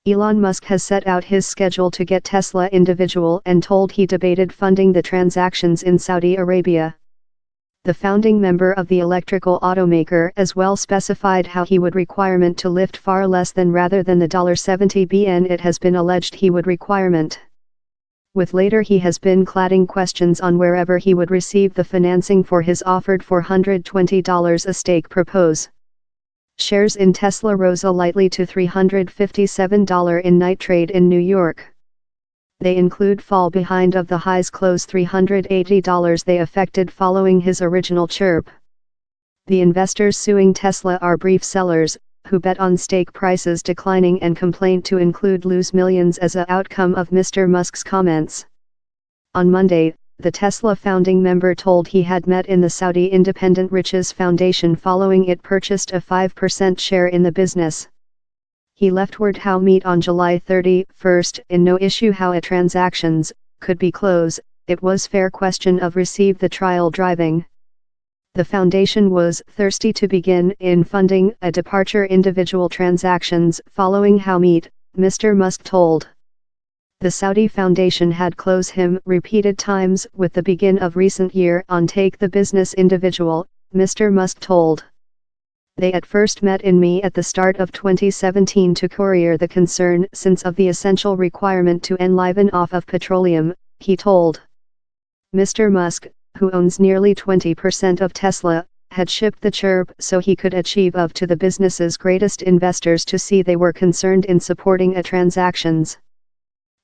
Elon Musk has set out his schedule to get Tesla individual and told he debated funding the transactions in Saudi Arabia. The founding member of the electrical automaker as well specified how he would requirement to lift far less than rather than the $70 billion it has been alleged he would requirement. With later he has been cladding questions on wherever he would receive the financing for his offered $420 a stake propose. Shares in Tesla rose lightly to $357 in night trade in New York. They include fall behind of the highs close $380 they affected following his original chirp. The investors suing Tesla are brief sellers, who bet on stake prices declining and complained to include lose millions as a outcome of Mr. Musk's comments. On Monday, the Tesla founding member told he had met in the Saudi Independent Riches Foundation following it purchased a 5% share in the business. He left word how meet on July 31st in no issue how a transactions could be close, it was fair question of receive the trial driving. The foundation was thirsty to begin in funding a departure individual transactions following how meet, Mr. Musk told. The Saudi Foundation had closed him repeated times with the begin of recent year on take the business individual, Mr. Musk told. They at first met in me at the start of 2017 to courier the concern since of the essential requirement to enliven off of petroleum, he told. Mr. Musk, who owns nearly 20% of Tesla, had shipped the chirp so he could achieve of to the business's greatest investors to see they were concerned in supporting a transactions.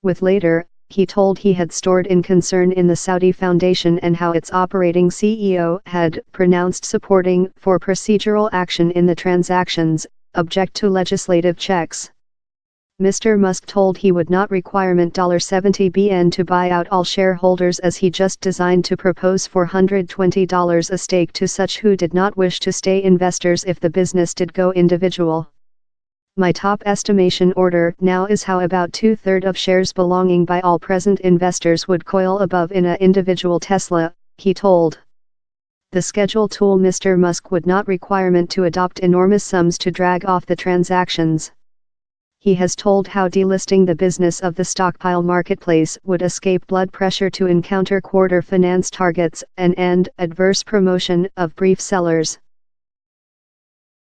With later, he told he had stored in concern in the Saudi Foundation and how its operating CEO had pronounced supporting for procedural action in the transactions, object to legislative checks. Mr. Musk told he would not requirement $70 billion to buy out all shareholders as he just designed to propose $420 a stake to such who did not wish to stay investors if the business did go individual. My top estimation order now is how about 2/3 of shares belonging by all present investors would coil above in a individual Tesla, he told. The schedule tool Mr. Musk would not requirement to adopt enormous sums to drag off the transactions. He has told how delisting the business of the stockpile marketplace would escape blood pressure to encounter quarter finance targets and adverse promotion of brief sellers.